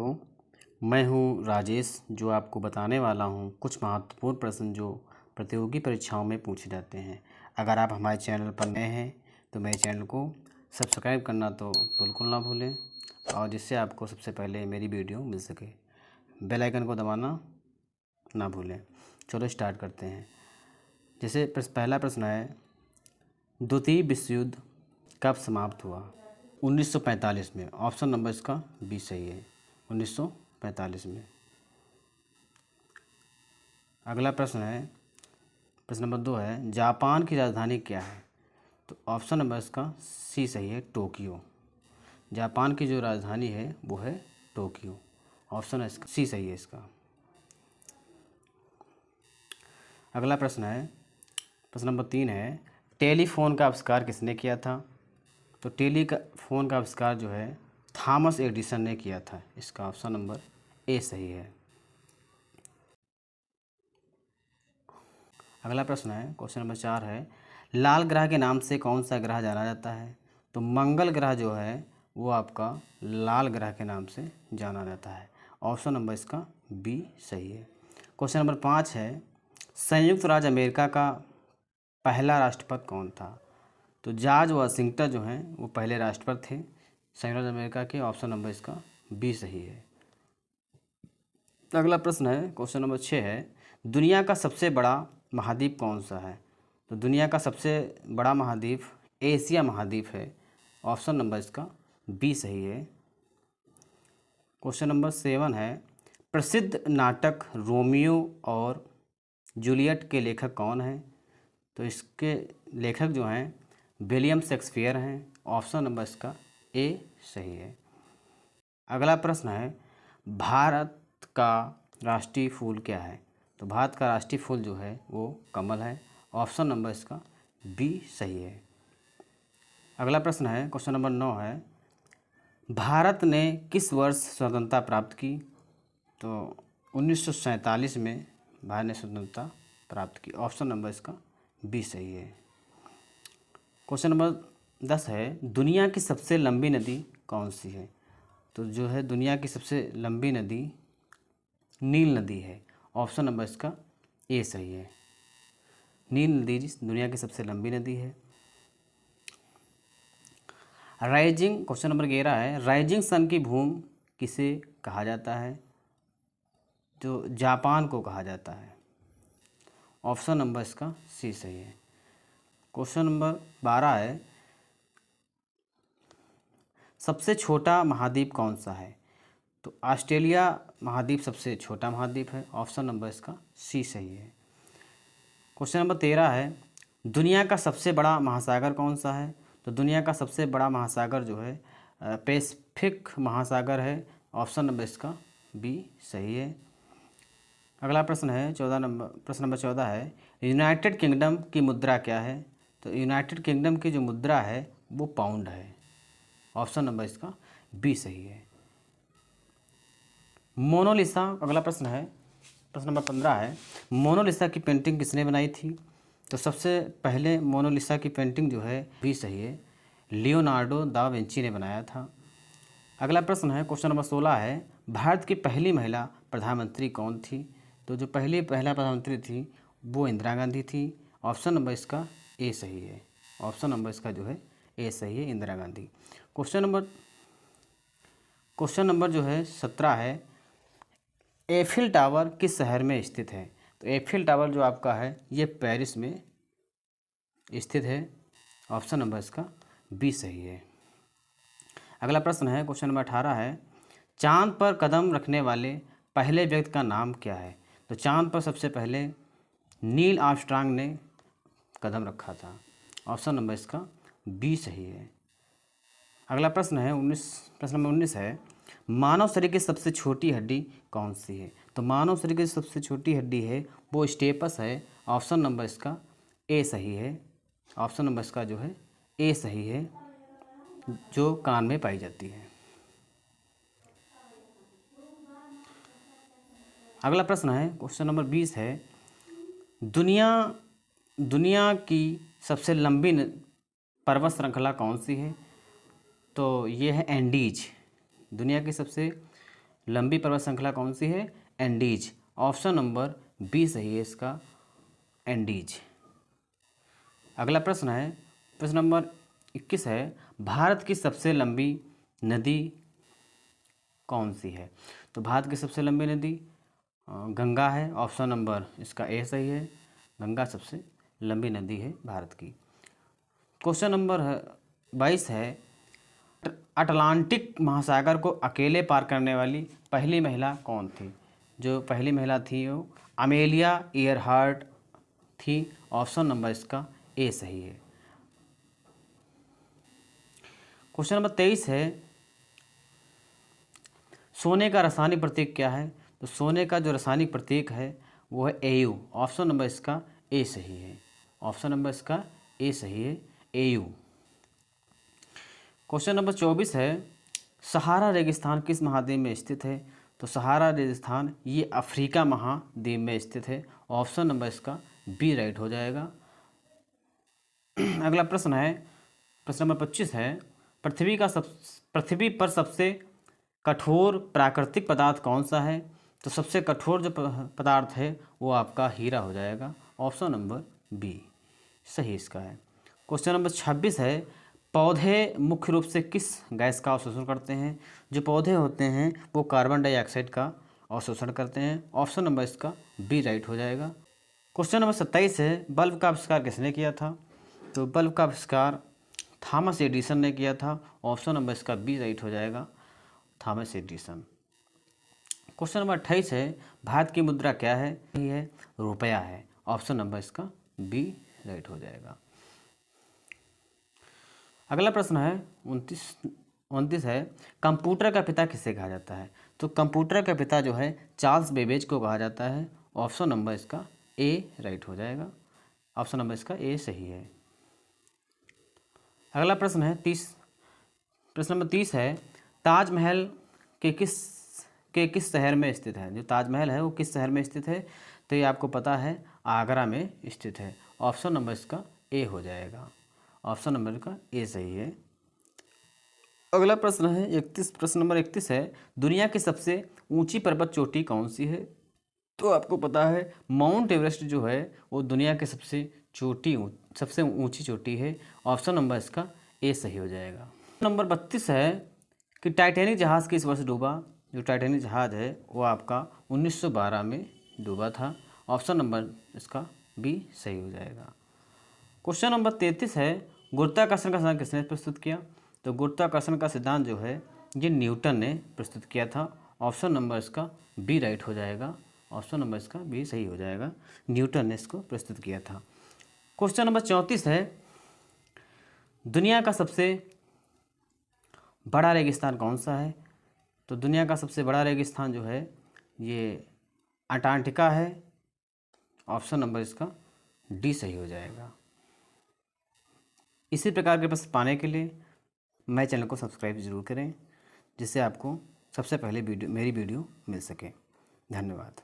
दोस्तों, मैं हूं राजेश, जो आपको बताने वाला हूं कुछ महत्वपूर्ण प्रश्न जो प्रतियोगी परीक्षाओं में पूछे जाते हैं। अगर आप हमारे चैनल पर नए हैं तो मेरे चैनल को सब्सक्राइब करना तो बिल्कुल ना भूलें, और जिससे आपको सबसे पहले मेरी वीडियो मिल सके। बेल आइकन को दबाना ना भूलें। चलो स्टार्ट करते हैं। जैसे पहला प्रश्न है, द्वितीय विश्व युद्ध कब समाप्त हुआ? 1945 में। ऑप्शन नंबर इसका बी सही है, 1945 में। अगला प्रश्न है, प्रश्न नंबर 2 है, जापान की राजधानी क्या है? तो ऑप्शन नंबर इसका सी सही है, टोक्यो। जापान की जो राजधानी है वो है टोक्यो। ऑप्शन है इसका सी सही है इसका। अगला प्रश्न है, प्रश्न नंबर 3 है, टेलीफोन का आविष्कार किसने किया था? तो टेलीफोन का आविष्कार जो है थॉमस एडिसन ने किया था। इसका ऑप्शन नंबर ए सही है। अगला प्रश्न है, क्वेश्चन नंबर 4 है, लाल ग्रह के नाम से कौन सा ग्रह जाना जाता है? तो मंगल ग्रह जो है वो आपका लाल ग्रह के नाम से जाना जाता है। ऑप्शन नंबर इसका बी सही है। क्वेश्चन नंबर 5 है, संयुक्त राज्य अमेरिका का पहला राष्ट्रपति कौन था? तो जॉर्ज वाशिंगटन जो हैं वो पहले राष्ट्रपति थे संयुक्त राज्य अमेरिका के। ऑप्शन नंबर इसका बी सही है। अगला प्रश्न है, क्वेश्चन नंबर 6 है, दुनिया का सबसे बड़ा महाद्वीप कौन सा है? तो दुनिया का सबसे बड़ा महाद्वीप एशिया महाद्वीप है। ऑप्शन नंबर इसका बी सही है। क्वेश्चन नंबर 7 है, प्रसिद्ध नाटक रोमियो और जूलियट के लेखक कौन हैं? तो इसके लेखक जो हैं विलियम शेक्सपियर हैं। ऑप्शन नंबर इसका ए सही है। अगला प्रश्न है, भारत का राष्ट्रीय फूल क्या है? तो भारत का राष्ट्रीय फूल जो है वो कमल है। ऑप्शन नंबर इसका बी सही है। अगला प्रश्न है, क्वेश्चन नंबर 9 है, भारत ने किस वर्ष स्वतंत्रता प्राप्त की? तो 1947 में भारत ने स्वतंत्रता प्राप्त की। ऑप्शन नंबर इसका बी सही है। क्वेश्चन नंबर 10 है, दुनिया की सबसे लंबी नदी कौन सी है? तो जो है दुनिया की सबसे लंबी नदी नील नदी है। ऑप्शन नंबर इसका ए सही है। नील नदी दुनिया की सबसे लंबी नदी है। राइजिंग, क्वेश्चन नंबर 11 है, राइजिंग सन की भूमि किसे कहा जाता है? तो जापान को कहा जाता है। ऑप्शन नंबर इसका सी सही है। क्वेश्चन नंबर 12 है, सबसे छोटा महाद्वीप कौन सा है? तो ऑस्ट्रेलिया महाद्वीप सबसे छोटा महाद्वीप है। ऑप्शन नंबर इसका सी सही है। क्वेश्चन नंबर 13 है, दुनिया का सबसे बड़ा महासागर कौन सा है? तो दुनिया का सबसे बड़ा महासागर जो है पैसिफिक महासागर है। ऑप्शन नंबर इसका बी सही है। अगला प्रश्न है प्रश्न नंबर 14 है, यूनाइटेड किंगडम की मुद्रा क्या है? तो यूनाइटेड किंगडम की जो मुद्रा है वो पाउंड है। ऑप्शन नंबर इसका बी सही है। मोनालिसा, अगला प्रश्न है, प्रश्न नंबर 15 है, मोनालिसा की पेंटिंग किसने बनाई थी? तो सबसे पहले मोनालिसा की पेंटिंग जो है बी सही है, लियोनार्डो दा विंची ने बनाया था। अगला प्रश्न है, क्वेश्चन नंबर 16 है, भारत की पहली महिला प्रधानमंत्री कौन थी? तो जो पहली प्रधानमंत्री थी वो इंदिरा गांधी थी। ऑप्शन नंबर इसका ए सही है। ऑप्शन नंबर इसका जो है ए सही है, इंदिरा गांधी। क्वेश्चन नंबर जो है 17 है, एफिल टावर किस शहर में स्थित है? तो एफिल टावर जो आपका है ये पेरिस में स्थित है। ऑप्शन नंबर इसका बी सही है। अगला प्रश्न है, क्वेश्चन नंबर 18 है, चांद पर कदम रखने वाले पहले व्यक्ति का नाम क्या है? तो चांद पर सबसे पहले नील आर्मस्ट्रांग ने कदम रखा था। ऑप्शन नंबर इसका बी सही है। अगला प्रश्न है प्रश्न नंबर 19 है, मानव शरीर की सबसे छोटी हड्डी कौन सी है? तो मानव शरीर की सबसे छोटी हड्डी है वो स्टेपस है। ऑप्शन नंबर इसका ए सही है। ऑप्शन नंबर इसका जो है ए सही है, जो कान में पाई जाती है। अगला प्रश्न है, क्वेश्चन नंबर 20 है, दुनिया की सबसे लंबी पर्वत श्रृंखला कौन सी है? तो ये है एंडीज। दुनिया की सबसे लंबी पर्वत श्रृंखला कौन सी है? एंडीज। ऑप्शन नंबर बी सही है इसका, एंडीज। अगला प्रश्न है, प्रश्न नंबर 21 है, भारत की सबसे लंबी नदी कौन सी है? तो भारत की सबसे लंबी नदी गंगा है। ऑप्शन नंबर इसका ए सही है, गंगा सबसे लंबी नदी है भारत की। क्वेश्चन नंबर 22 है, अटलांटिक महासागर को अकेले पार करने वाली पहली महिला कौन थी? जो पहली महिला थी वो अमेलिया ईयरहार्ट थी। ऑप्शन नंबर इसका ए सही है। क्वेश्चन नंबर 23 है, सोने का रासायनिक प्रतीक क्या है? तो सोने का जो रासायनिक प्रतीक है वो है Au। ऑप्शन नंबर इसका ए सही है, ऑप्शन नंबर इसका ए सही है, Au। क्वेश्चन नंबर 24 है, सहारा रेगिस्तान किस महाद्वीप में स्थित है? तो सहारा रेगिस्तान ये अफ्रीका महाद्वीप में स्थित है। ऑप्शन नंबर इसका बी राइट हो जाएगा। अगला प्रश्न है, प्रश्न नंबर 25 है, पृथ्वी पर सबसे कठोर प्राकृतिक पदार्थ कौन सा है? तो सबसे कठोर जो पदार्थ है वो आपका हीरा हो जाएगा। ऑप्शन नंबर बी सही इसका है। क्वेश्चन नंबर 26 है, पौधे मुख्य रूप से किस गैस का अवशोषण करते हैं? जो पौधे होते हैं वो कार्बन डाइऑक्साइड का अवशोषण करते हैं। ऑप्शन नंबर इसका बी राइट हो जाएगा। क्वेश्चन नंबर 27 है, बल्ब का आविष्कार किसने किया था? तो बल्ब का आविष्कार थॉमस एडिसन ने किया था। ऑप्शन नंबर इसका बी राइट हो जाएगा, थॉमस एडिसन। क्वेश्चन नंबर 28 है, भारत की मुद्रा क्या है? ये है रुपया है। ऑप्शन नंबर इसका बी राइट हो जाएगा। अगला प्रश्न है 29 है, कंप्यूटर का पिता किसे कहा जाता है? तो कंप्यूटर का पिता जो है चार्ल्स बेबेज को कहा जाता है। ऑप्शन नंबर इसका ए राइट हो जाएगा, ऑप्शन नंबर इसका ए सही है। अगला प्रश्न है प्रश्न नंबर 30 है, ताजमहल के किस शहर में स्थित है? जो ताजमहल है वो किस शहर में स्थित है? तो ये आपको पता है आगरा में स्थित है। ऑप्शन नंबर इसका ए हो जाएगा, ऑप्शन नंबर का ए सही है। अगला प्रश्न है प्रश्न नंबर 31 है, दुनिया की सबसे ऊंची पर्वत चोटी कौन सी है? तो आपको पता है माउंट एवरेस्ट जो है वो दुनिया की सबसे ऊंची चोटी है। ऑप्शन नंबर इसका ए सही हो जाएगा। नंबर 32 है कि टाइटैनिक जहाज़ किस वर्ष डूबा? जो टाइटैनिक जहाज़ है वो आपका 1912 में डूबा था। ऑप्शन नंबर इसका बी सही हो जाएगा। क्वेश्चन नंबर 33 है, गुरुत्वाकर्षण का सिद्धांत किसने प्रस्तुत किया? तो गुरुत्वाकर्षण का सिद्धांत जो है ये न्यूटन ने प्रस्तुत किया था। ऑप्शन नंबर इसका बी राइट हो जाएगा, ऑप्शन नंबर इसका बी सही हो जाएगा, न्यूटन ने इसको प्रस्तुत किया था। क्वेश्चन नंबर 34 है, दुनिया का सबसे बड़ा रेगिस्तान कौन सा है? तो दुनिया का सबसे बड़ा रेगिस्तान जो है ये अंटार्कटिका है। ऑप्शन नंबर इसका डी सही हो जाएगा। इसी प्रकार के प्रश्न पाने के लिए मेरे चैनल को सब्सक्राइब जरूर करें, जिससे आपको सबसे पहले मेरी वीडियो मिल सके। धन्यवाद।